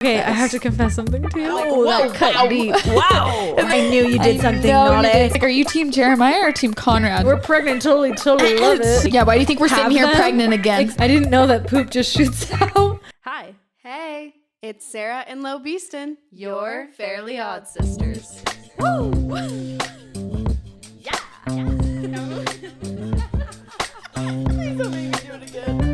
Okay, I have to confess something to you. Oh, that cut deep. Wow. I knew you did something naughty. Like, are you team Jeremiah or team Conrad? We're pregnant. Totally love it. Yeah, why do you think we're sitting here pregnant again? I didn't know that poop just shoots out. Hi. Hey. It's Sarah and Lo Beeston, your Fairly Odd Sisters. Woo! Yeah. Please don't make me do it again.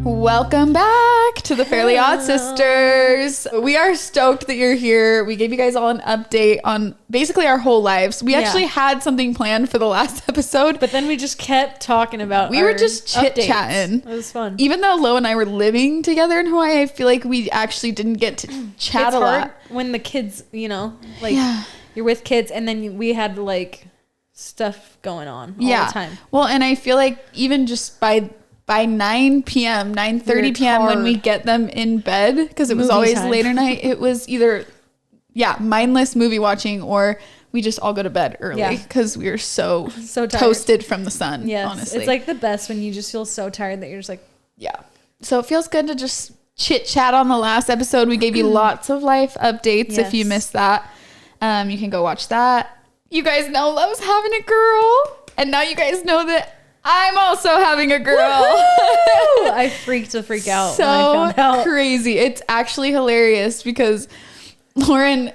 Welcome back to the Fairly Odd Sisters. We are stoked that you're here. We gave you guys all an update on basically our whole lives. We actually had something planned for the last episode, but then we just kept talking about we were just chit-chatting. It was fun. Even though Lo and I were living together in Hawaii, I feel like we actually didn't get to chat a lot. When the kids, you're with kids, and then we had like stuff going on all the time. Well, and I feel like even just by 9 p.m., 9:30 p.m. when we get them in bed, because it was always later night, it was either, mindless movie watching, or we just all go to bed early because we were so toasted from the sun, honestly. It's like the best when you just feel so tired that you're just like... Yeah. So it feels good to just chit-chat on the last episode. We gave you lots of life updates. Yes. If you missed that, you can go watch that. You guys know Love's having a girl, and now you guys know that I'm also having a girl. I freaked the freak out so when I found out. Crazy. It's actually hilarious because Lauren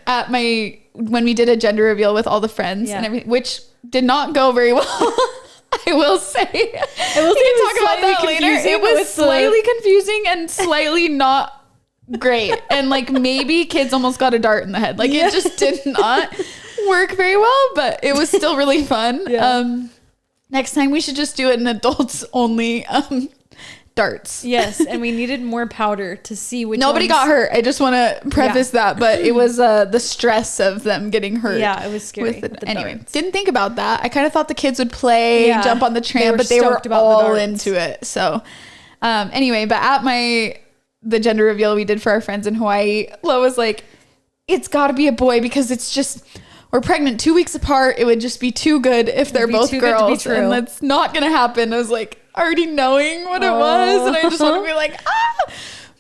when we did a gender reveal with all the friends and everything, which did not go very well. I will say. We can talk about that later. It was slightly confusing and slightly not great. And like maybe kids almost got a dart in the head. Like it just did not work very well, but it was still really fun. Yeah. Next time we should just do it in adults only darts. Yes, and we needed more powder to see which Nobody got hurt. I just want to preface that, but it was the stress of them getting hurt. Yeah, it was scary. Anyway, didn't think about that. I kind of thought the kids would play, jump on the tram, but they were all into it. So anyway, but at the gender reveal we did for our friends in Hawaii, Lo was like, it's got to be a boy because it's just... We're pregnant 2 weeks apart. It would just be too good if they're both girls. And that's not going to happen. I was like already knowing what it was. And I just want to be like,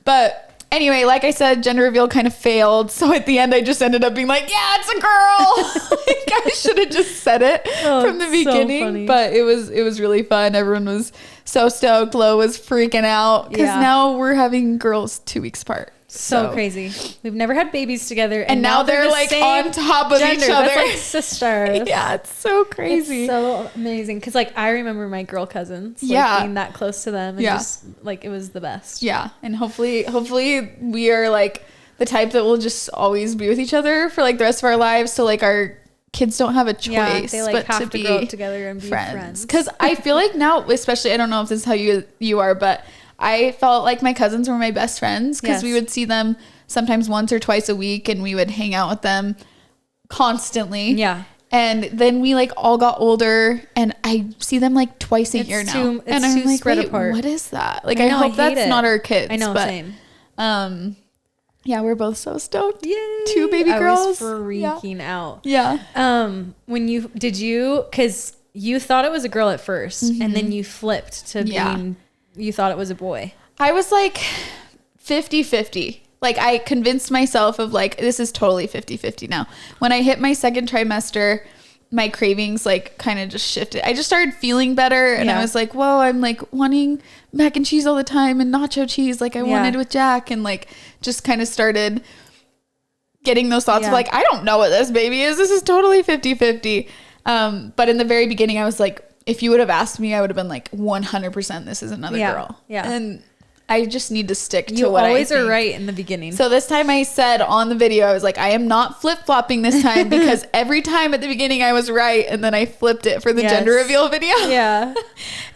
But anyway, like I said, gender reveal kind of failed. So at the end, I just ended up being like, yeah, it's a girl. Like I should have just said it from the beginning. So but it was really fun. Everyone was so stoked. Lo was freaking out because now we're having girls 2 weeks apart. So crazy. We've never had babies together. And now they're like on top of each other. That's like sisters. Yeah, it's so crazy. It's so amazing. Because like I remember my girl cousins being that close to them. And just like it was the best. Yeah. And hopefully we are like the type that will just always be with each other for like the rest of our lives. So like our kids don't have a choice they like have to grow up together and be friends. Because I feel like now, especially, I don't know if this is how you are, but I felt like my cousins were my best friends because we would see them sometimes once or twice a week and we would hang out with them constantly. Yeah. And then we like all got older and I see them like twice a year now. And I'm like, wait, what is that? Like, I hope that's not our kids. I know, same. Yeah, we're both so stoked. Yay. 2 baby girls. I was freaking out. Yeah. Because you thought it was a girl at first and then you flipped to being... You thought it was a boy. I was like 50-50. Like I convinced myself of like, this is totally 50-50 now. When I hit my second trimester, my cravings like kind of just shifted. I just started feeling better and I was like, whoa, I'm like wanting mac and cheese all the time and nacho cheese like I wanted with Jack, and like just kind of started getting those thoughts of like, I don't know what this baby is. This is totally 50-50. But in the very beginning, I was like, if you would have asked me, I would have been like 100% this is another girl. Yeah. And I just need to stick to what I think. You always are right in the beginning. So this time I said on the video, I was like, I am not flip-flopping this time because every time at the beginning I was right and then I flipped it for the gender reveal video. Yeah.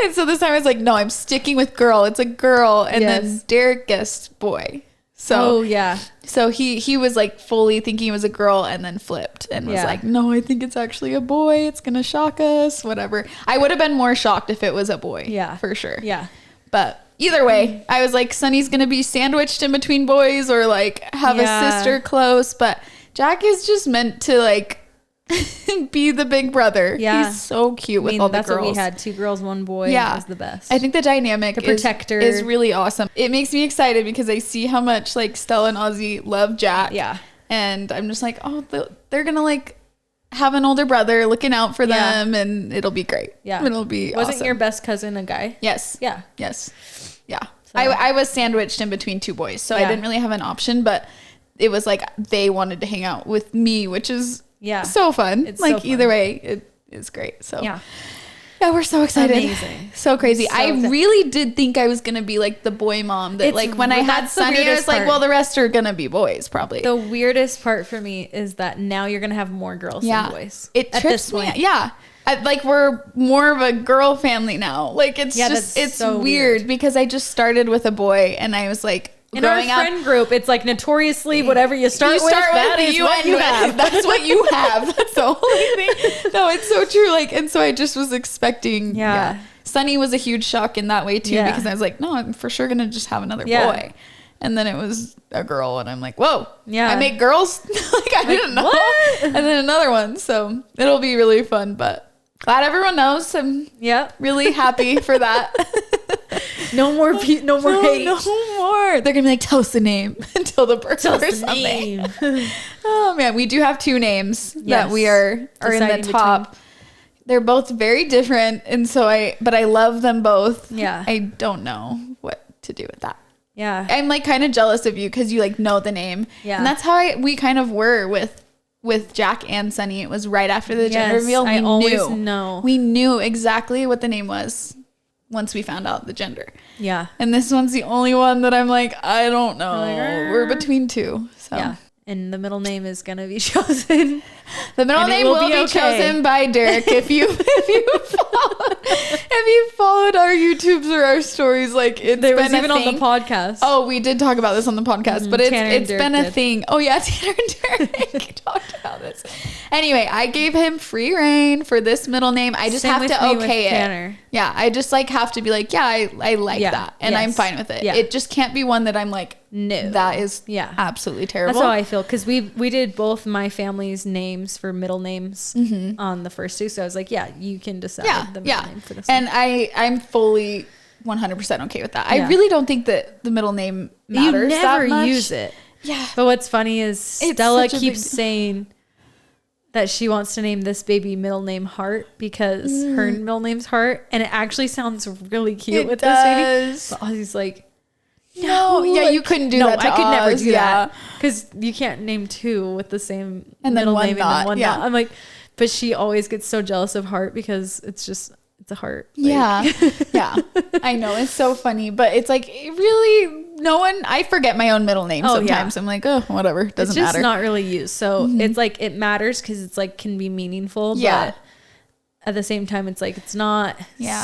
And so this time I was like, no, I'm sticking with girl. It's a girl. And then Derek guessed boy. So so he was like fully thinking it was a girl and then flipped and was like, no, I think it's actually a boy. It's gonna shock us, whatever. I would have been more shocked if it was a boy. Yeah, for sure. Yeah, but either way, I was like, Sunny's gonna be sandwiched in between boys or like have a sister close, but Jack is just meant to like be the big brother. Yeah. He's so cute with all the girls. That's what we had. 2 girls, 1 boy. Yeah. It was the best. I think the dynamic is really awesome. It makes me excited because I see how much like Stella and Ozzy love Jack. Yeah. And I'm just like, oh, they're going to like have an older brother looking out for them, and it'll be great. Yeah. It'll be awesome. Wasn't your best cousin a guy? Yes. Yeah. Yes. Yeah. So. I was sandwiched in between 2 boys, so I didn't really have an option, but it was like they wanted to hang out with me, which is so fun. It's like so fun. Either way, it is great. So yeah, we're so excited. Amazing. So crazy. I really did think I was going to be like the boy mom that like when I had Sunny, I was like, well, the rest are going to be boys probably. The weirdest part for me is that now you're going to have more girls than boys. It trips me. Yeah. Like we're more of a girl family now. Like it's just, it's so weird because I just started with a boy and I was like, in our friend group, it's like notoriously whatever you start with, that is what you have. That's what you have. That's the only thing. No, it's so true. Like, and so I just was expecting. Yeah. Sunny was a huge shock in that way too, because I was like, no, I'm for sure going to just have another boy. And then it was a girl and I'm like, whoa, I make girls? Like I didn't know. What? And then another one. So it'll be really fun, but glad everyone knows. I'm really happy for that. No more hate. No more. They're gonna be like, tell us the name until the birth or something. Oh man, we do have 2 names that we are in the top. Between. They're both very different, and so I love them both. Yeah, I don't know what to do with that. Yeah, I'm like kind of jealous of you because you like know the name. Yeah, and that's how we kind of were with Jack and Sunny. It was right after the gender reveal. We knew exactly what the name was once we found out the gender. Yeah. And this one's the only one that I'm like, I don't know. Like, we're between 2. So yeah. And the middle name is going to be chosen. The middle name will be chosen by Derek. If you followed our YouTubes or our stories, like it's there been was even on the podcast. Oh, we did talk about this on the podcast, but it's been a thing. Oh yeah, Tanner and Derek talked about this. Anyway, I gave him free reign for this middle name. I just have to okay it. Tanner. Yeah, I just like have to be like, yeah, I like that, and I'm fine with it. Yeah. It just can't be one that I'm like, no, that is absolutely terrible. That's how I feel because we did both my family's names for middle names on the first 2, so I was like, yeah, you can decide the middle name for this and one. I'm fully 100% okay with that. I really don't think that the middle name matters. You never that much. Use it. Yeah, but what's funny is Stella keeps saying that she wants to name this baby middle name Heart because her middle name's Heart, and it actually sounds really cute with this baby. But Ozzy's like, no, you couldn't do that. I could never do that because you can't name 2 with the same middle name and then one not. I'm like, but she always gets so jealous of Heart because it's a heart. Like. Yeah. I know, it's so funny, but it's like really I forget my own middle name sometimes. I'm like, oh, whatever, doesn't matter. It's just not really used, so it's like it matters because it's like can be meaningful. But at the same time, it's like it's not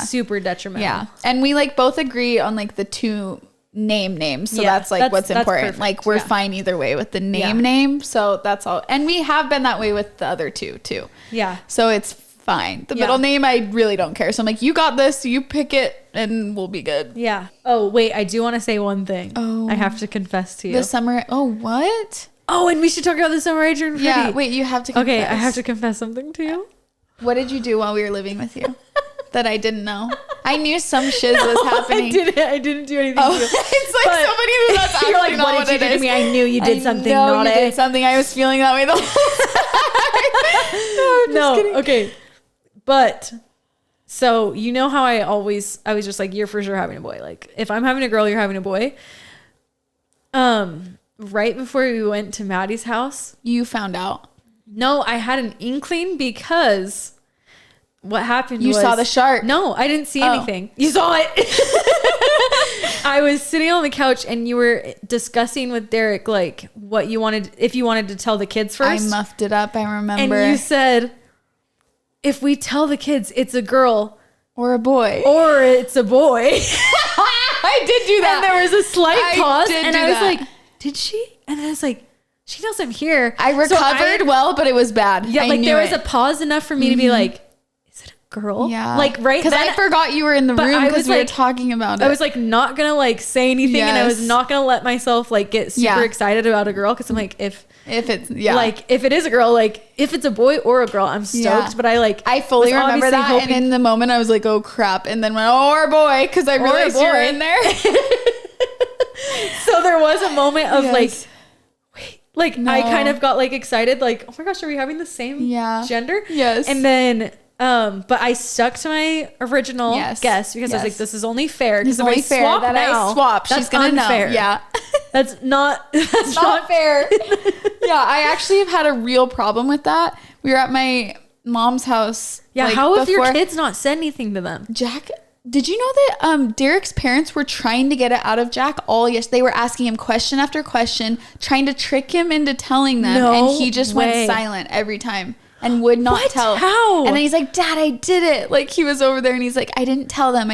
super detrimental. Yeah, and we like both agree on like the 2 names, so that's like what's important. Perfect. Like we're fine either way with the name, so that's all. And we have been that way with the other 2 too. Yeah, so it's fine. The middle name, I really don't care. So I'm like, you got this, you pick it and we'll be good. Yeah. Oh wait, I do want to say one thing. I have to confess to you. The summer. Oh, what? Oh, and we should talk about the summer I turned pretty. Yeah, wait, you have to confess. Okay, I have to confess something to you. What did you do while we were living with you that I didn't know? I knew some shiz was happening. I didn't do anything to you. It's like somebody who that's actually like, not what did you do to me? I knew you did something naughty. You did something. I was feeling that way the whole time. No, okay. But so you know how I was just like, you're for sure having a boy. Like if I'm having a girl, you're having a boy. Right before we went to Maddie's house, you found out. No, I had an inkling because what happened was... You saw the shark. No, I didn't see anything. You saw it. I was sitting on the couch and you were discussing with Derek, like what you wanted, if you wanted to tell the kids first. I muffed it up. I remember. And you said, if we tell the kids it's a girl or a boy or it's a boy. I did do that. And there was a slight pause and I was like, did she? And I was like, she knows I'm here. I recovered well, but it was bad. Yeah, like there was a pause enough for me to be like, is it a girl. Yeah. Like, right. Because I forgot you were in the room because we were talking about it. I was like not going to like say anything and I was not going to let myself like get super excited about a girl. Cause I'm like, if it's like, if it is a girl, like if it's a boy or a girl, I'm stoked. But I fully remember that. And in the moment I was like, oh crap. And then went, or a boy. Cause I realized you were in there. So there was a moment of like, wait, like I kind of got like excited. Like, oh my gosh, are we having the same gender? Yes. And then, but I stuck to my original guess because I was like, this is only fair. Because if I swap now, I swap, she's going to know. Yeah. That's not fair. Yeah. I actually have had a real problem with that. We were at my mom's house. Yeah. Like, how if your kids not said anything to them? Jack, did you know that Derek's parents were trying to get it out of Jack they were asking him question after question, trying to trick him into telling them. And he just went silent every time. And would not tell. How? And then he's like, Dad, I did it. Like he was over there and he's like, I didn't tell them.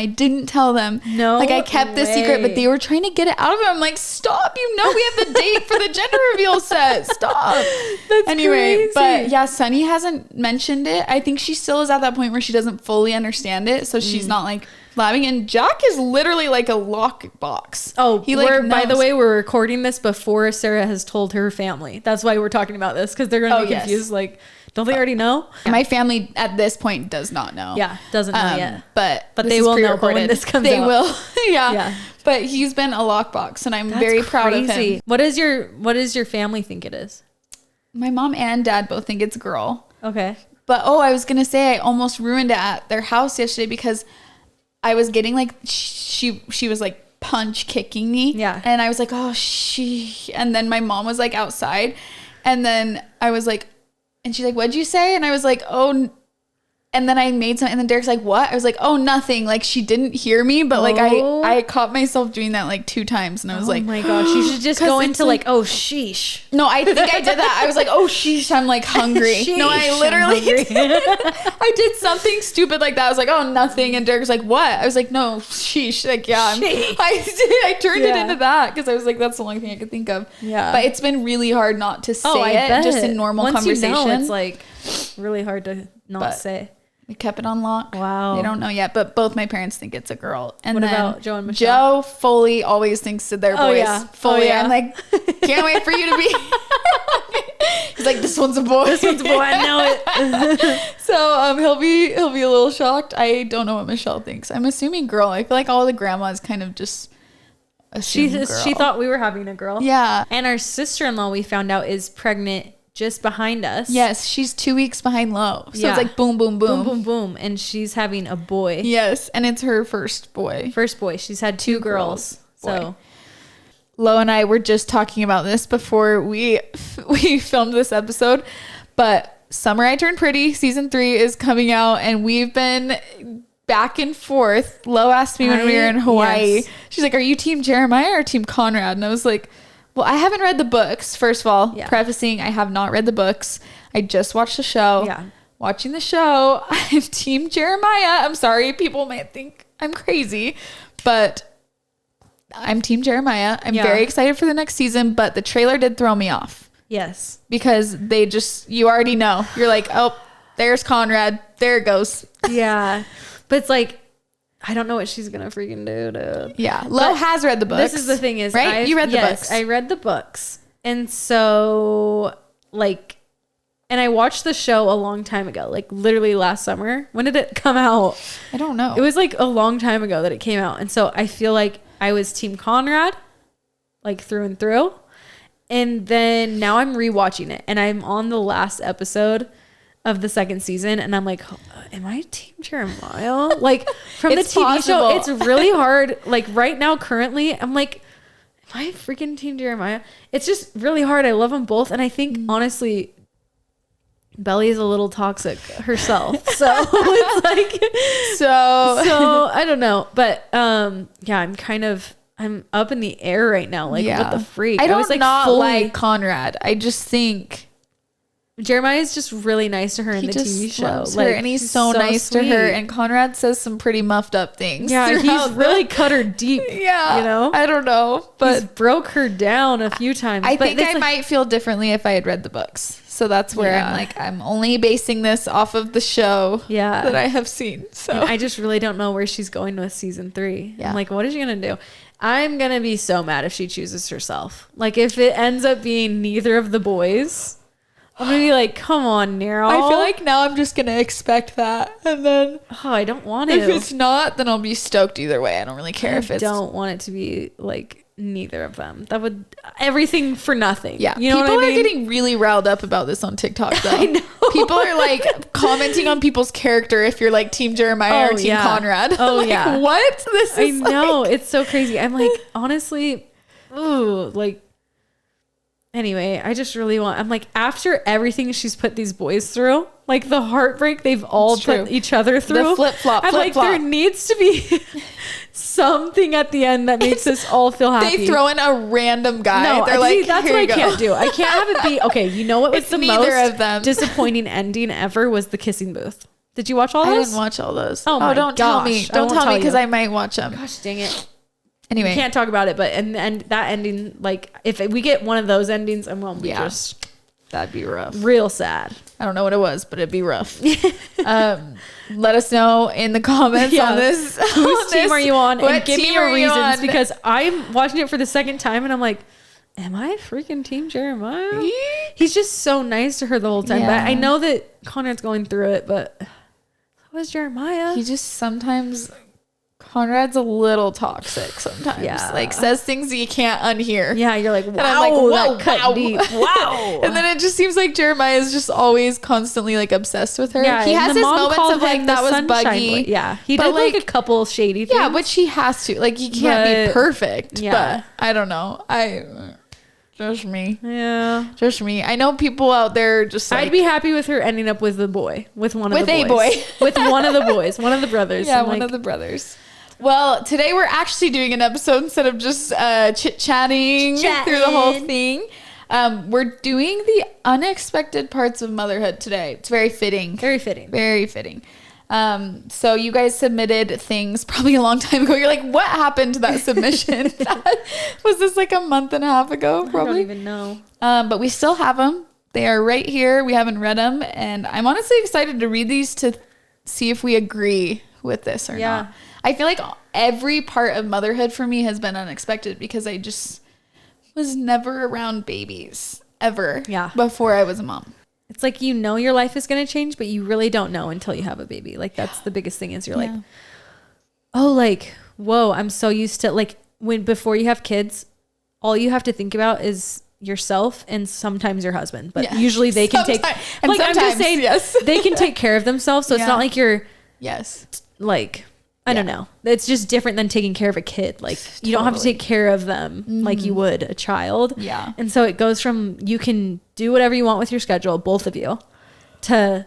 No. Like I kept the secret, but they were trying to get it out of him. I'm like, stop. You know, we have the date for the gender reveal set. Stop. That's crazy. But yeah, Sunny hasn't mentioned it. I think she still is at that point where she doesn't fully understand it. So she's not like laughing. And Jack is literally like a lockbox. Oh, by the way, we're recording this before Sarah has told her family. That's why we're talking about this. Cause they're going to be confused. Like, don't they already know? My family at this point does not know. Yeah, doesn't know yet. But they will know when this comes out. They will. Yeah. But he's been a lockbox and I'm very proud of him. What does your family think it is? My mom and dad both think it's a girl. Okay. But I was going to say I almost ruined it at their house yesterday because I was getting like she was like punch kicking me. Yeah. And I was like, and then my mom was like outside and then I was like, and she's like, what'd you say? And I was like, oh, and then I made some, and then Derek's like, what? I was like, oh, nothing. Like she didn't hear me, but like I caught myself doing that like 2 times. And I was like, oh my gosh, you should just go into like, oh, sheesh. No, I think I did that. I was like, oh, sheesh, I'm like hungry. Sheesh, no, I literally I did something stupid like that. I was like, oh, nothing. And Derek's like, what? I was like, no, sheesh. Like, yeah, I turned it into that because I was like, that's the only thing I could think of. Yeah. But it's been really hard not to say it just in normal conversation. You know, it's like really hard to not say. We kept it on lock. Wow. They don't know yet, but both my parents think it's a girl. And what then about Joe and Michelle? Joe fully always thinks that they're boys. Yeah. Fully. Oh, yeah. I'm like, can't wait for you to be. He's like, this one's a boy. This one's a boy. I know it. So he'll be a little shocked. I don't know what Michelle thinks. I'm assuming girl. I feel like all the grandmas kind of just assume girl. She thought we were having a girl. Yeah. And our sister-in-law, we found out, is pregnant just behind us. Yes, she's 2 weeks behind Lo. So it's like boom, boom, boom. Boom, boom, boom. And she's having a boy. Yes, and it's her first boy. First boy. She's had 2 girls. So Lo and I were just talking about this before we filmed this episode. But Summer I Turned Pretty season 3 is coming out and we've been back and forth. Lo asked me when we were in Hawaii. Yes. She's like, are you team Jeremiah or team Conrad? And I was like, well, I haven't read the books. First of all, prefacing, I have not read the books. I just watched the show. Yeah. Watching the show, I'm team Jeremiah. I'm sorry. People might think I'm crazy, but I'm team Jeremiah. I'm very excited for the next season, but the trailer did throw me off. Yes. Because you already know. You're like, oh, there's Conrad. There it goes. Yeah. But it's like, I don't know what she's gonna freaking do, dude. Yeah, Lo has read the books. This is the thing, is right? You read the books. I read the books, and so like, and I watched the show a long time ago, like literally last summer. When did it come out? I don't know. It was like a long time ago that it came out, and so I feel like I was team Conrad, like through and through, and then now I'm rewatching it, and I'm on the last episode of the 2nd season, and I'm like, am I team Jeremiah? Like from the TV show, it's really hard. Like right now, currently, I'm like, am I freaking team Jeremiah? It's just really hard. I love them both, and I think honestly, Belly is a little toxic herself. So it's like, so I don't know, but yeah, I'm up in the air right now. Like what the freak? I was like not like Conrad. I just think Jeremiah is just really nice to her in the TV show. Like, and he's so nice sweet to her. And Conrad says some pretty muffed up things. Yeah, he's really cut her deep. Yeah, you know. I don't know, but he's broke her down a few times. I think I might feel differently if I had read the books. So that's where I'm like, I'm only basing this off of the show that I have seen. So and I just really don't know where she's going with season 3. I'm like, what is she going to do? I'm going to be so mad if she chooses herself. Like if it ends up being neither of the boys, I'm going to be like, come on, Nero. I feel like now I'm just going to expect that. And then I don't want to. If it's not, then I'll be stoked either way. I don't really care if it's. I don't want it to be like neither of them. That would everything for nothing. Yeah. You know people what I mean? are getting really riled up about this on TikTok though. I know. People are like commenting on people's character if you're like Team Jeremiah or Team Conrad. Oh like, yeah. What? This is I know. It's so crazy. I'm like, honestly, ooh, like anyway, I just really want, I'm like, after everything she's put these boys through, like the heartbreak they've all put each other through. The flip-flop. I'm like, there needs to be something at the end that makes us all feel happy. They throw in a random guy. No, they're like, that's what I can't do. I can't have it be, okay, you know what was the most disappointing ending ever was the kissing booth. Did you watch all those? I didn't watch all those. Oh my don't tell me. Don't tell me because I might watch them. Gosh, dang it. Anyway, we can't talk about it, but and that ending, like if we get one of those endings, I'm gonna be just that'd be rough, real sad. I don't know what it was, but it'd be rough. Let us know in the comments on this. Whose team are you on? And give me your reasons because I'm watching it for the second time and I'm like, am I freaking Team Jeremiah? He's just so nice to her the whole time. But I know that Conrad's going through it, but so is Jeremiah. He just sometimes. Conrad's a little toxic sometimes. Yeah. Like says things that you can't unhear. Yeah, you're like, wow, and I'm like, whoa, that cut deep. Wow. And then it just seems like Jeremiah is just always constantly like obsessed with her. Yeah, he has his moments of like that was buggy. Yeah, he did like a couple shady things. Yeah, which he has to. Like he can't be perfect. Yeah. But I don't know. Just me. Yeah. Just me. I know people out there just like, I'd be happy with her ending up with a boy. With one of the boys. With a boy. With one of the boys. One of the brothers. Yeah, one of the brothers. Well, today we're actually doing an episode instead of just chit-chatting through the whole thing. We're doing the unexpected parts of motherhood today. It's very fitting. Very fitting. Very fitting. So you guys submitted things probably a long time ago. You're like, what happened to that submission? Was this like a month and a half ago? Probably. I don't even know. But we still have them. They are right here. We haven't read them. And I'm honestly excited to read these to see if we agree with this or not. I feel like every part of motherhood for me has been unexpected because I just was never around babies ever before I was a mom. It's like, you know, your life is going to change, but you really don't know until you have a baby. Like that's the biggest thing is you're like, oh, like, whoa, I'm so used to like before you have kids, all you have to think about is yourself and sometimes your husband, but usually they can take, like I'm just saying they can take care of themselves. So it's not like you're like, I don't know. It's just different than taking care of a kid. Like you don't have to take care of them like you would a child. Yeah. And so it goes from you can do whatever you want with your schedule, both of you, to,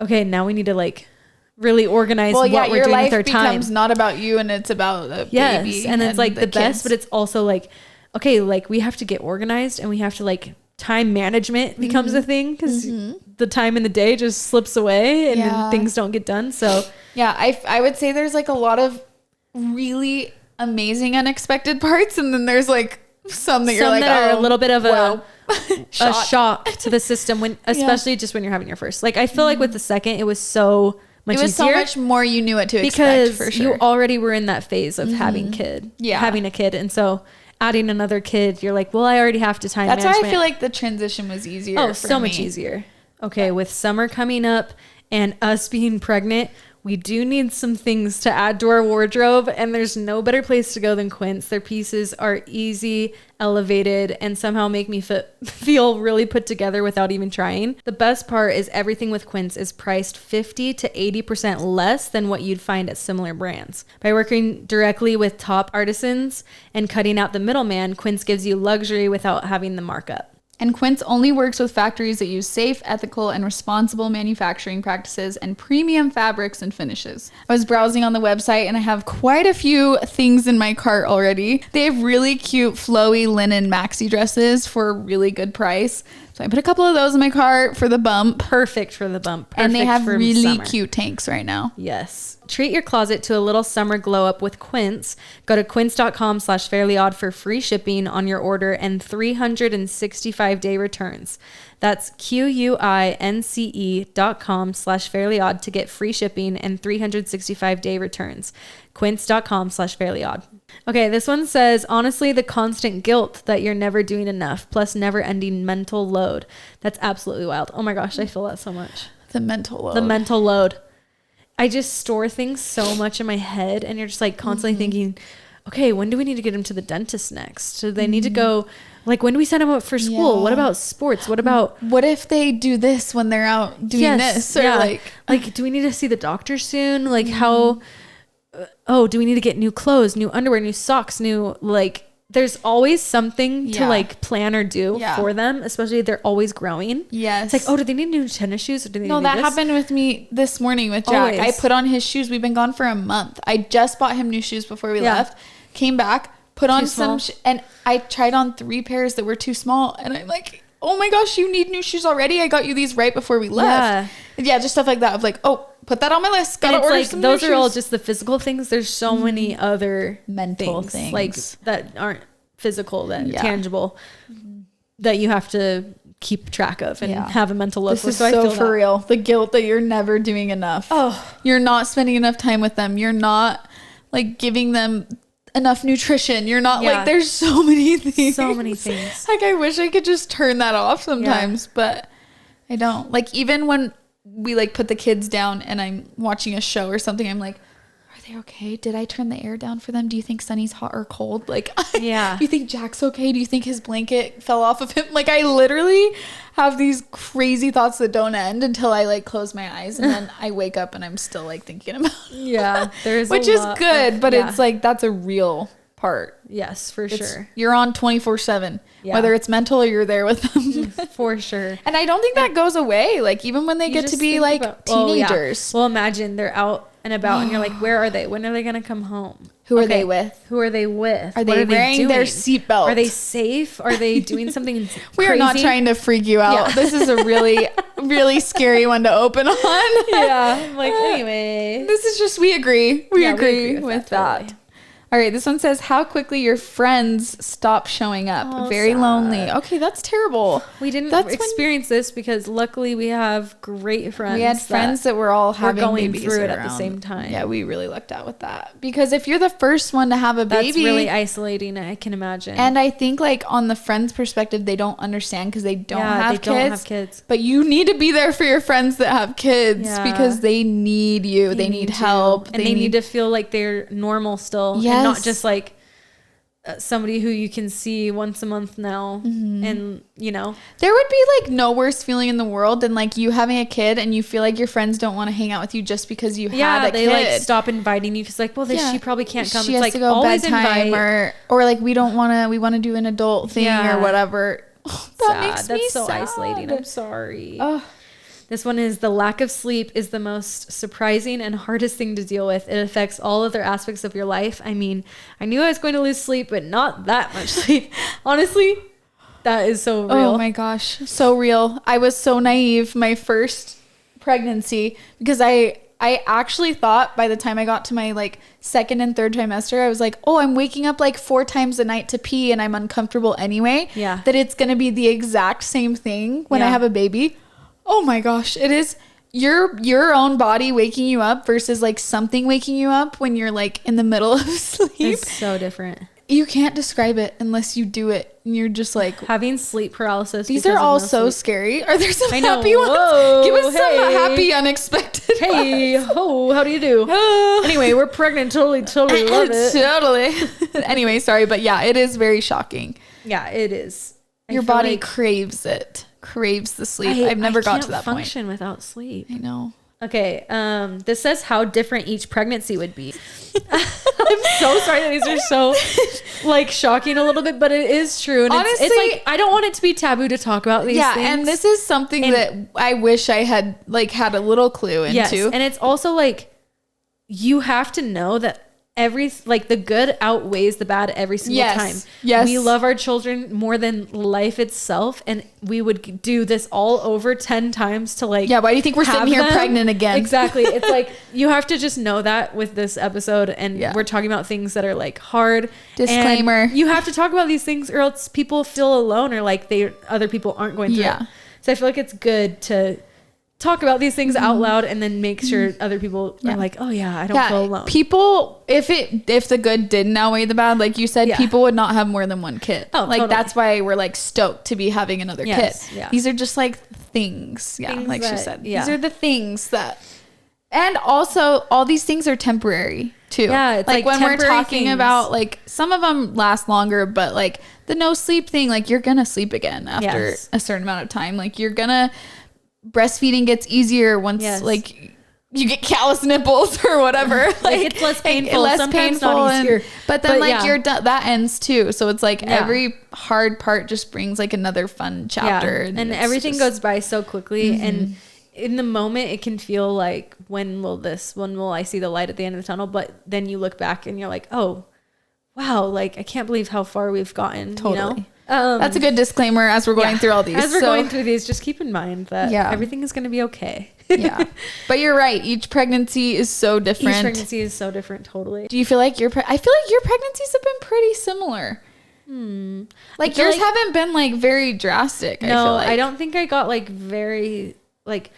okay, now we need to like really organize what we're doing with our time. Your life becomes not about you and it's about the baby. And it's like the best, but it's also like, okay, like we have to get organized and we have to like time management becomes a thing because the time in the day just slips away and then things don't get done. So yeah, I would say there's like a lot of really amazing unexpected parts and then there's like some that you're like, are a little bit of a shock to the system when especially just when you're having your first. Like I feel like with the second it was so much easier. It was so much more you knew what to expect for sure. You already were in that phase of having a kid. And so adding another kid, you're like, well, I already have to time management. That's why I feel like the transition was easier. Oh, so much easier. Okay, with summer coming up and us being pregnant, we do need some things to add to our wardrobe, and there's no better place to go than Quince. Their pieces are easy, elevated, and somehow make me feel really put together without even trying. The best part is everything with Quince is priced 50 to 80% less than what you'd find at similar brands. By working directly with top artisans and cutting out the middleman, Quince gives you luxury without having the markup. And Quince only works with factories that use safe, ethical, and responsible manufacturing practices and premium fabrics and finishes. I was browsing on the website and I have quite a few things in my cart already. They have really cute flowy linen maxi dresses for a really good price. So I put a couple of those in my cart for the bump. Perfect for the bump. Perfect and they have really summer. cute tanks right now. Yes. treat your closet to a little summer glow up with Quince. Go to quince.com/fairlyodd for free shipping on your order and 365-day returns. That's QUINCE.com/fairlyodd to get free shipping and 365-day returns. Quince.com/fairlyodd. Okay, this one says, honestly, the constant guilt that you're never doing enough, plus never ending mental load. That's absolutely wild. Oh my gosh, I feel that so much. The mental load. The mental load. I just store things so much in my head, and you're just like constantly thinking, okay, when do we need to get them to the dentist next? Do they need to go, like, when do we sign them up for school? What about sports? What if they do this when they're out doing this? Or like, do we need to see the doctor soon? Like how, do we need to get new clothes, new underwear, new socks, there's always something to like plan or do for them, especially if they're always growing. Yes. It's like, do they need new tennis shoes? Or do they need that happened with me this morning with Jack. Always. I put on his shoes. We've been gone for a month. I just bought him new shoes before we left, came back, put on some, and I tried on 3 pairs that were too small. And I'm like, oh my gosh, you need new shoes already? I got you these right before we left. Yeah, just stuff like that. Of like, put that on my list. Gotta order some those are all just the physical things. There's so many other mental things like that aren't physical, that tangible, that you have to keep track of and have a mental load. This is so for real. The guilt that you're never doing enough. You're not spending enough time with them. You're not like giving them enough nutrition. You're not like, there's so many things. Like I wish I could just turn that off sometimes, but I don't. Like even when we like put the kids down and I'm watching a show or something, I'm like, are they okay? Did I turn the air down for them? Do you think Sunny's hot or cold? Like, do you think Jack's okay? Do you think his blanket fell off of him? Like I literally have these crazy thoughts that don't end until I like close my eyes, and then I wake up and I'm still like thinking about there's which is good, but it's like that's a real part. Yes, for sure. You're on 24/7, whether it's mental or you're there with them. For sure. And I don't think that goes away. Like even when they get to be like teenagers. Well, imagine they're out and about and you're like, where are they? When are they going to come home? Who are they with? Are they wearing their seatbelt? Are they safe? Are they doing something We are not trying to freak you out. This is a really, really scary one to open on. I'm like, anyway. This is just, we agree. We agree with that. Totally. All right, this one says, how quickly your friends stop showing up. Very sad. Lonely. Okay, that's terrible. We didn't experience this because luckily we have great friends. We had friends that were all having going babies through it at the same time. Yeah, we really lucked out with that. Because if you're the first one to have a baby. That's really isolating, I can imagine. And I think like on the friends' perspective, they don't understand because they don't have kids. But you need to be there for your friends that have kids because they need you. They need help. And they need to feel like they're normal still. Yeah. Not just like somebody who you can see once a month now. And there would be like no worse feeling in the world than like you having a kid and you feel like your friends don't want to hang out with you just because you had a kid. They like stop inviting you because like, well, she probably can't come. She has to go always bedtime or like we want to do an adult thing or whatever. That makes me so sad. Isolating. I'm sorry. This one is, the lack of sleep is the most surprising and hardest thing to deal with. It affects all other aspects of your life. I mean, I knew I was going to lose sleep, but not that much sleep. Honestly, that is so real. Oh my gosh. So real. I was so naive my first pregnancy because I actually thought by the time I got to my like second and third trimester, I was like, I'm waking up like 4 times a night to pee and I'm uncomfortable anyway. Yeah. That it's going to be the exact same thing when I have a baby. Oh my gosh, it is your own body waking you up versus like something waking you up when you're like in the middle of sleep. It's so different. You can't describe it unless you do it. And you're just like having sleep paralysis. These are all so scary. Are there some happy ones? Give us some happy, unexpected ones. How do you do? Anyway, we're pregnant. Totally love it. Totally. Anyway, sorry, but yeah, it is very shocking. Yeah, it is. Your body craves it. Craves the sleep. I've never got to that point. I can't function without sleep. I know. Okay. This says how different each pregnancy would be. I'm so sorry that these are so like shocking a little bit, but it is true. And honestly, it's like, I don't want it to be taboo to talk about these things. And this is something that I wish I had like had a little clue into. Yes, and it's also like, you have to know that like the good outweighs the bad every single time. Yes. We love our children more than life itself. And we would do this all over 10 times to like, why do you think we're sitting here pregnant again? Exactly. It's like, you have to just know that with this episode. And we're talking about things that are like hard. Disclaimer. And you have to talk about these things or else people feel alone or like other people aren't going through it. So I feel like it's good to talk about these things out loud and then make sure other people are like, oh yeah, I don't feel alone. People, if the good didn't outweigh the bad, like you said, people would not have more than one kid. Oh, like that's why we're like stoked to be having another kid. Yeah. These are just like things. Yeah. Things like that, she said, these are the things that, and also all these things are temporary too. Yeah. It's like when we're talking about like some of them last longer, but like the no sleep thing, like you're going to sleep again after a certain amount of time. Like you're going to, breastfeeding gets easier once like you get callous nipples or whatever. Like it's less painful. Sometimes not easier. But then like you're done, that ends too. So it's like every hard part just brings like another fun chapter. And everything goes by so quickly. And in the moment it can feel like, when will I see the light at the end of the tunnel? But then you look back and you're like, oh wow, like I can't believe how far we've gotten. Totally. You know? That's a good disclaimer as we're going through all these. As we're going through these, just keep in mind that everything is going to be okay. But you're right. Each pregnancy is so different. Each pregnancy is so different. Totally. Do you feel like I feel like your pregnancies have been pretty similar. Like yours haven't been like very drastic. No, I feel like. I don't think I got like very like.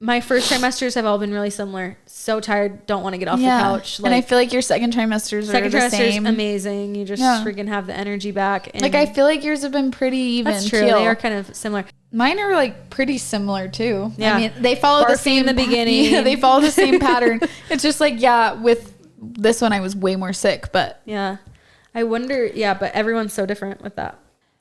My first trimesters have all been really similar. So tired, don't want to get off the couch. Like, and I feel like your second trimesters are the same. Amazing. You just freaking have the energy back. And like I feel like yours have been pretty even. That's true. They are kind of similar. Mine are like pretty similar too. Yeah. I mean, they follow the same in the beginning. They follow the same pattern. It's just like with this one I was way more sick, but I wonder. But everyone's so different with that.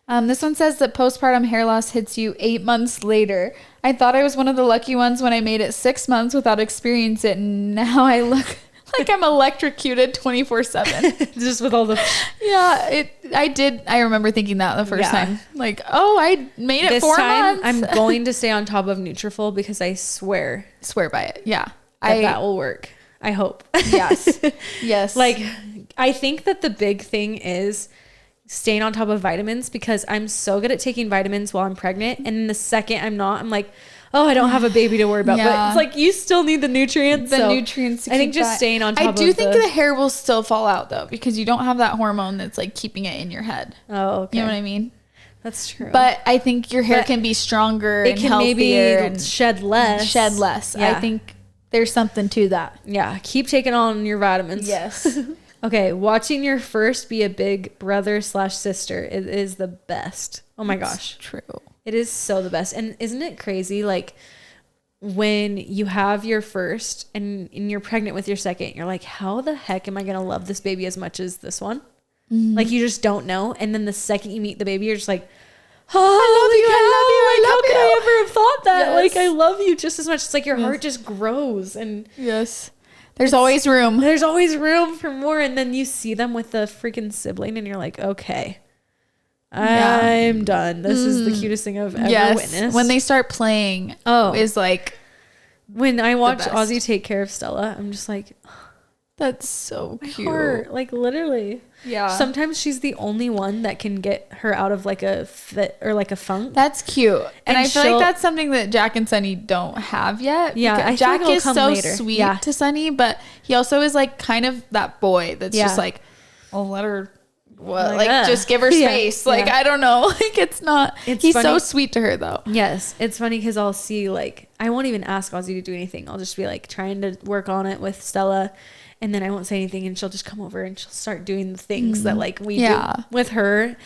This one says that postpartum hair loss hits you 8 months later. I thought I was one of the lucky ones when I made it 6 months without experiencing it. And now I look like I'm electrocuted 24/7. Just with all the... I remember thinking that the first time. Like, oh, I made it 4 months. I'm going to stay on top of Nutrafol because I swear by it. Yeah. That will work. I hope. Yes. Yes. Like, I think that the big thing is staying on top of vitamins, because I'm so good at taking vitamins while I'm pregnant, and the second I'm not, I'm like, oh, I don't have a baby to worry about. But it's like you still need the nutrients. Nutrients. I think just staying on top of I do think the hair will still fall out though, because you don't have that hormone that's like keeping it in your head. Oh, okay. You know what I mean? That's true. But I think your hair can be stronger and healthier. It can maybe shed less. Yeah. I think there's something to that. Yeah. Keep taking on your vitamins. Yes. Okay, watching your first be a big brother/sister is the best. Oh my gosh. True. It is so the best. And isn't it crazy? Like when you have your first and you're pregnant with your second, you're like, how the heck am I going to love this baby as much as this one? Mm-hmm. Like you just don't know. And then the second you meet the baby, you're just like, oh, I love you. How could I ever have thought that? Yes. Like I love you just as much. It's like your heart just grows. And there's always room. There's always room for more. And then you see them with the freaking sibling and you're like, okay, I'm done. This is the cutest thing I've ever witnessed. When they start playing is like, when I watch Ozzy take care of Stella, I'm just like, that's so cute. Heart, like literally. Yeah. Sometimes she's the only one that can get her out of like a fit or like a funk. That's cute. And I feel like that's something that Jack and Sunny don't have yet. Yeah. Jack is so sweet to Sunny, but he also is like kind of that boy that's just like, I'll let her, just give her space. Like, I don't know. Like he's funny. So sweet to her though. Yes. It's funny because I'll see like, I won't even ask Ozzy to do anything. I'll just be like trying to work on it with Stella. And then I won't say anything and she'll just come over and she'll start doing the things that like we do with her,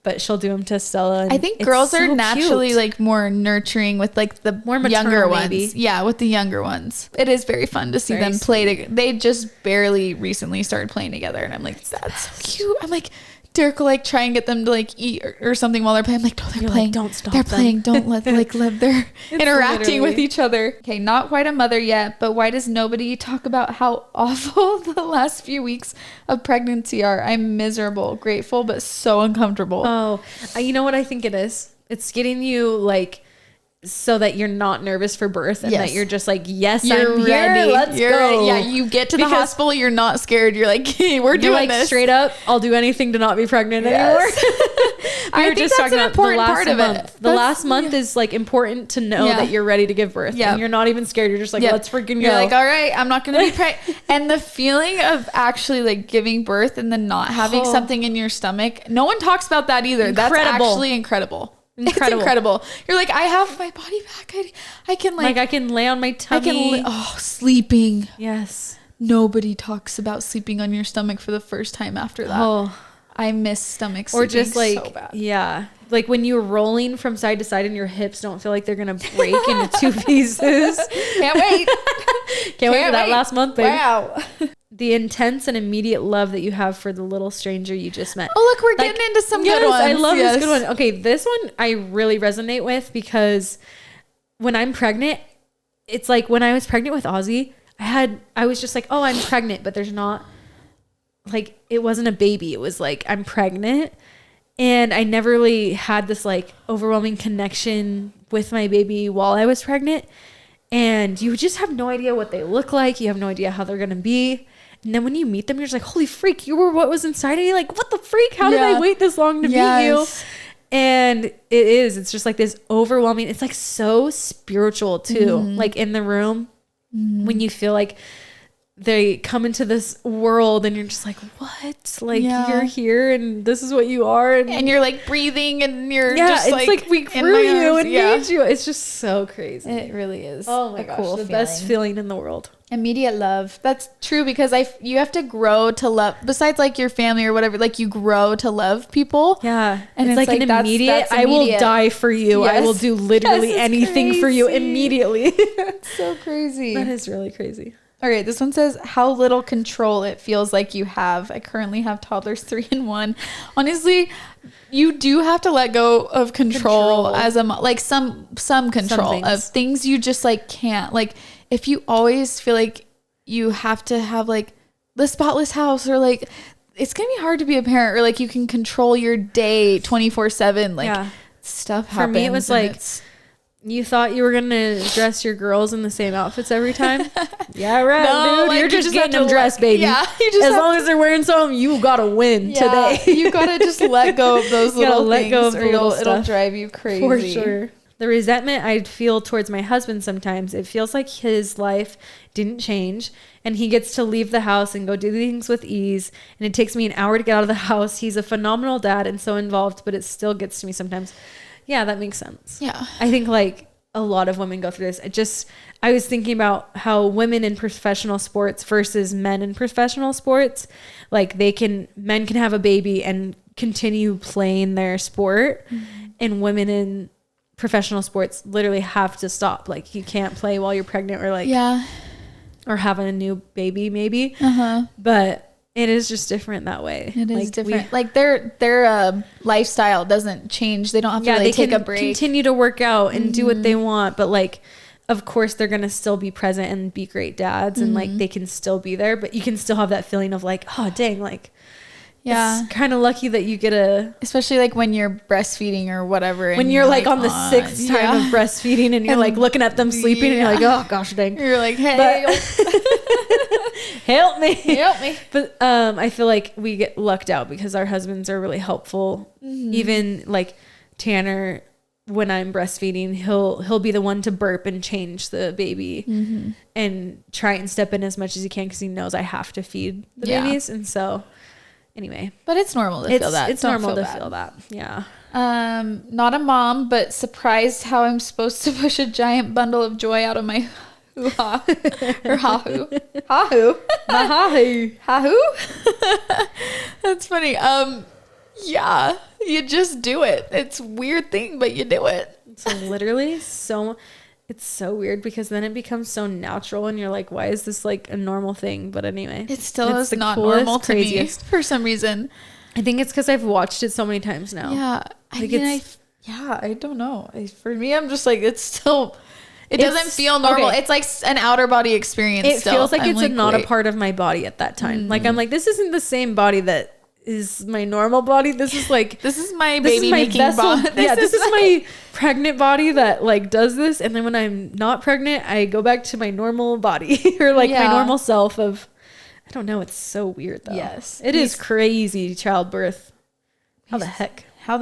but she'll do them to Stella. And I think girls are naturally like more nurturing with like the more younger ones. Maybe. Yeah, with the younger ones. It is very fun to see them play. They just barely recently started playing together. And I'm like, that's so cute. I'm like, Derek will like try and get them to like eat or something while they're playing. I'm like, no, they're playing. Like, don't stop. They're playing. Don't let they're interacting with each other. Okay, not quite a mother yet, but why does nobody talk about how awful the last few weeks of pregnancy are? I'm miserable, grateful, but so uncomfortable. Oh, you know what I think it is? It's getting you like so that you're not nervous for birth and that you're just like, yes, I'm ready. Let's go. Yeah, you get to the hospital, you're not scared. You're like, hey, we're doing this. Straight up, I'll do anything to not be pregnant anymore. I think just that's an important part of it. The last month is like important to know that you're ready to give birth. Yeah. And you're not even scared. You're just like, let's freaking go. You're like, all right, I'm not going to be pregnant. And the feeling of actually like giving birth and then not having something in your stomach, no one talks about that either. Incredible. That's actually incredible. It's incredible. You're like, I have my body back. I can like I can lay on my tummy. Sleeping. Yes. Nobody talks about sleeping on your stomach for the first time after that. Oh, I miss stomach sleeping. Or just like, so bad. Yeah. Like when you're rolling from side to side and your hips don't feel like they're going to break into 2 pieces. Can't wait. Can't wait for that last month, baby. Wow. The intense and immediate love that you have for the little stranger you just met. Oh, look, we're getting into some good ones. I love this good one. Okay, this one I really resonate with because when I'm pregnant, it's like when I was pregnant with Ozzy, I was just like, oh, I'm pregnant, but there's not, like, it wasn't a baby. It was like, I'm pregnant. And I never really had this like overwhelming connection with my baby while I was pregnant. And you just have no idea what they look like. You have no idea how they're going to be. And then when you meet them, you're just like, holy freak, you were what was inside of you. Like, what the freak? How did I wait this long to meet you? And it's just like this overwhelming, it's like so spiritual too. Like in the room when you feel like they come into this world and you're just like, what? Like you're here and this is what you are. And you're like breathing and you're just it's like we grew you and made you. It's just so crazy. It really is. Oh my gosh. The best feeling in the world. Immediate love. That's true because you have to grow to love, besides like your family or whatever, like you grow to love people. Yeah. And it's like an immediate, I will die for you. Yes. I will do literally anything for you immediately. It's so crazy. That is really crazy. All right, this one says how little control it feels like you have. I currently have toddlers 3 and 1. Honestly, you do have to let go of control. As a mom, like some control of things you just like can't. Like if you always feel like you have to have like the spotless house or like it's gonna be hard to be a parent or like you can control your day 24/7. Like stuff happens. For me, it was like. You thought you were going to dress your girls in the same outfits every time? Yeah, right, dude. Like, you're just getting them dressed, baby. Yeah, as long as they're wearing some, you got to win today. You got to just let go of those little things or it'll drive you crazy. For sure. The resentment I feel towards my husband sometimes, it feels like his life didn't change and he gets to leave the house and go do things with ease. And it takes me an hour to get out of the house. He's a phenomenal dad and so involved, but it still gets to me sometimes. Yeah, that makes sense. Yeah. I think like a lot of women go through this. I was thinking about how women in professional sports versus men in professional sports, like men can have a baby and continue playing their sport and women in professional sports literally have to stop. Like you can't play while you're pregnant or like, or having a new baby maybe. But it is just different that way. It is different. Like their lifestyle doesn't change. They don't have to really take a break. Continue to work out and do what they want. But like, of course, they're going to still be present and be great dads. And like, they can still be there. But you can still have that feeling of like, oh, dang, like, it's kind of lucky that you get especially like when you're breastfeeding or whatever. When you're like on the 6th time of breastfeeding and you're like looking at them sleeping and you're like, oh gosh, dang. You're like, hey, help me. But I feel like we get lucked out because our husbands are really helpful. Even like Tanner, when I'm breastfeeding, he'll be the one to burp and change the baby and try and step in as much as he can because he knows I have to feed the babies. And so anyway, but it's normal to feel that. It's normal to feel that. Yeah. Not a mom, but surprised how I'm supposed to push a giant bundle of joy out of my hoo-ha or ha-hoo. Ha-hoo. My ha-hoo. Ha-hoo. That's funny. Yeah, you just do it. It's a weird thing, but you do it. So literally it's so weird because then it becomes so natural and you're like, why is this like a normal thing? But anyway, it still is not normal to me for some reason. I think it's because I've watched it so many times now. Yeah. I don't know. For me, I'm just like, it doesn't feel normal. Okay. It's like an outer body experience. It feels like it's not a part of my body at that time. Like, I'm like, this isn't the same body that is my normal body. This is like, this is my baby making body. This is my pregnant body that like does this. And then when I'm not pregnant, I go back to my normal body or like my normal self of, I don't know. It's so weird though. Yes. It is crazy childbirth. How the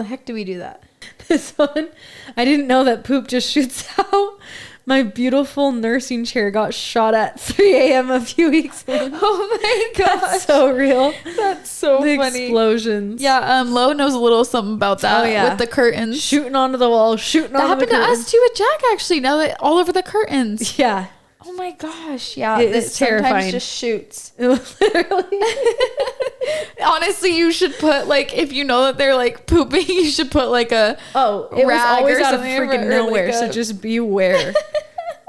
heck do we do that? This one, I didn't know that poop just shoots out. My beautiful nursing chair got shot at 3 a.m. a few weeks ago. Oh my gosh. That's so real. That's so the funny. Explosions. Yeah, Lo knows a little something about that. Oh, yeah. With the curtains. Shooting onto the wall, shooting onto the curtains. That happened to us too with Jack, actually, now that all over the curtains. Yeah. Oh my gosh. Yeah. It is terrifying. Sometimes just shoots. Literally. Honestly, you should put like, if you know that they're like pooping, you should put like a it was always out of freaking nowhere. So just beware.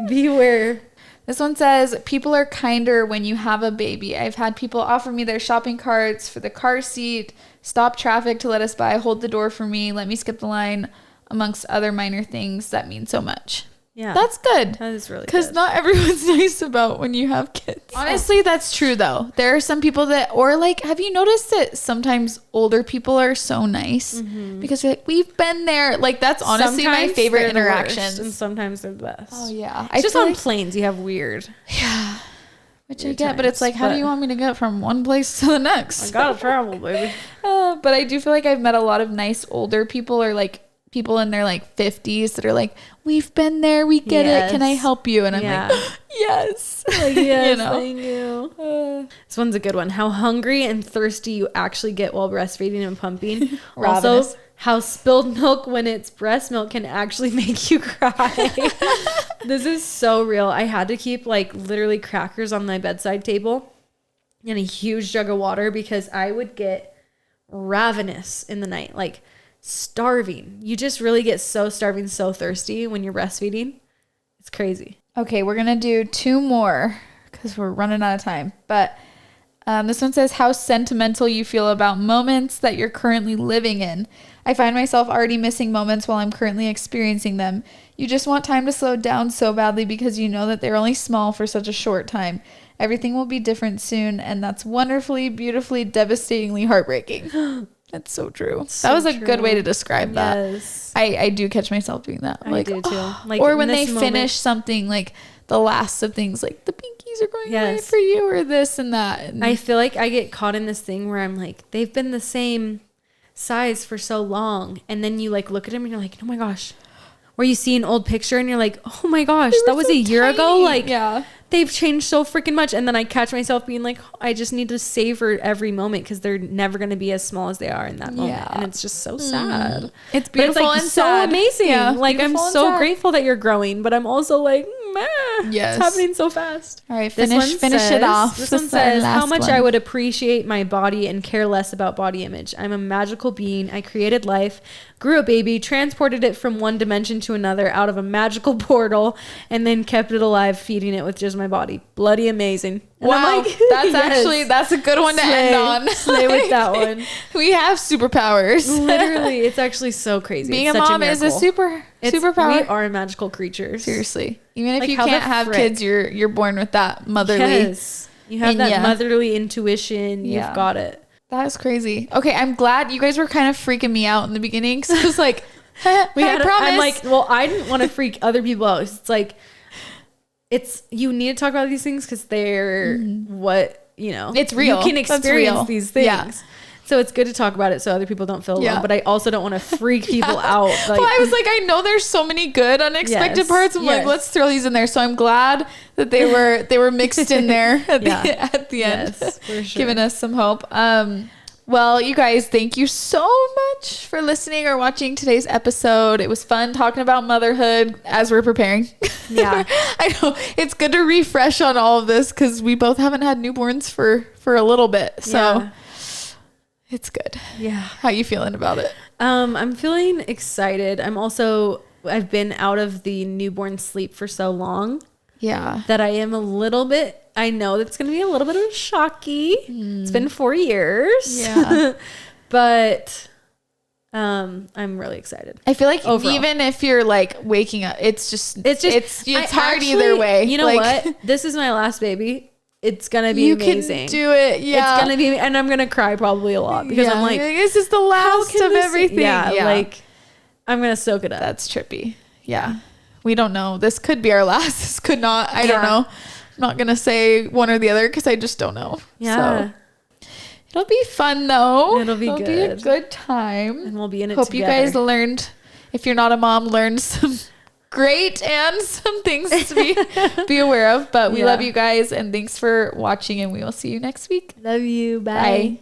Beware. This one says, people are kinder when you have a baby. I've had people offer me their shopping carts for the car seat, stop traffic to let us by, hold the door for me, let me skip the line, amongst other minor things that mean so much. Yeah. That's good. That is really good. Because not everyone's nice about when you have kids. Honestly, that's true though. There are some people that, or like, have you noticed that sometimes older people are so nice? Mm-hmm. Because they're like, we've been there. Like, that's honestly my favorite interactions. And sometimes they're the best. Oh yeah. It's just on planes, you have weird. Yeah. Which I get, but it's like, how do you want me to get from one place to the next? I gotta travel, baby. But I do feel like I've met a lot of nice older people, or like people in their like 50s that are like, we've been there, we get it, can I help you? And I'm like, yes. Like, yes, you know? Thank you. This one's a good one. How hungry and thirsty you actually get while breastfeeding and pumping. Also, how spilled milk when it's breast milk can actually make you cry. This is so real. I had to keep like literally crackers on my bedside table and a huge jug of water because I would get ravenous in the night, like starving. You just really get so starving, so thirsty when you're breastfeeding. It's crazy. Okay, we're gonna do 2 more because we're running out of time. But this one says, how sentimental you feel about moments that you're currently living in. I find myself already missing moments while I'm currently experiencing them. You just want time to slow down so badly because you know that they're only small for such a short time. Everything will be different soon, and that's wonderfully, beautifully, devastatingly heartbreaking. That's so true. That was a good way to describe that. Yes. I do catch myself doing that. I do too. Like, or when they finish something, like the last of things, like the pinkies are going away for you, or this and that. And I feel like I get caught in this thing where I'm like, they've been the same size for so long, and then you like look at them and you're like, oh my gosh. Or you see an old picture and you're like, oh my gosh, that was so a year ago. Like, they've changed so freaking much. And then I catch myself being like, I just need to savor every moment because they're never going to be as small as they are in that moment. And it's just so sad. It's beautiful, but it's like and so amazing. Yeah, like, I'm so grateful that you're growing, but I'm also like, it's happening so fast. All right, finish it off. This one says, how much I would appreciate my body and care less about body image. I'm a magical being. I created life, grew a baby, transported it from one dimension to another out of a magical portal, and then kept it alive, feeding it with just my body. Bloody amazing. And wow, like, that's a good one to end on. Slay with that one. We have superpowers. Literally, it's actually so crazy. Being a mom is a superpower. We are magical creatures. Seriously. Even if like, you can't have kids, you're born with that motherly. Yes. You have that motherly intuition. You've got it. That is crazy. Okay, I'm glad you guys were kind of freaking me out in the beginning because I was like, I promise. I'm like, well, I didn't want to freak other people out. It's like, you need to talk about these things because they're what, you know. It's real. You can experience these things. Yeah. So it's good to talk about it so other people don't feel alone. But I also don't want to freak people out. Like, well, I was like, I know there's so many good unexpected parts. I'm like, let's throw these in there. So I'm glad that they were mixed in there at the end, for sure. Giving us some hope. Well, you guys, thank you so much for listening or watching today's episode. It was fun talking about motherhood as we're preparing. Yeah. I know. It's good to refresh on all of this because we both haven't had newborns for a little bit. So it's good. Yeah. How you feeling about it? I'm feeling excited. I've been out of the newborn sleep for so long. Yeah. That I am a little bit, I know that's going to be a little bit of shocky. It's been 4 years. Yeah. But I'm really excited. I feel like even if you're like waking up, it's hard either way. You know what? This is my last baby. it's gonna be amazing. You can do it. Yeah, it's gonna be, and I'm gonna cry probably a lot because I'm like, this is the last of everything. Yeah, like I'm gonna soak it up. That's trippy. Yeah, we don't know. This could be our last. This could not. I don't know. I'm not gonna say one or the other because I just don't know. Yeah. So, it'll be fun though. It'll be a good time, and we'll be in it. Hope together. you guys learned. If you're not a mom, learned some great and some things to be aware of. But we love you guys, and thanks for watching, and we will see you next week. Love you. Bye.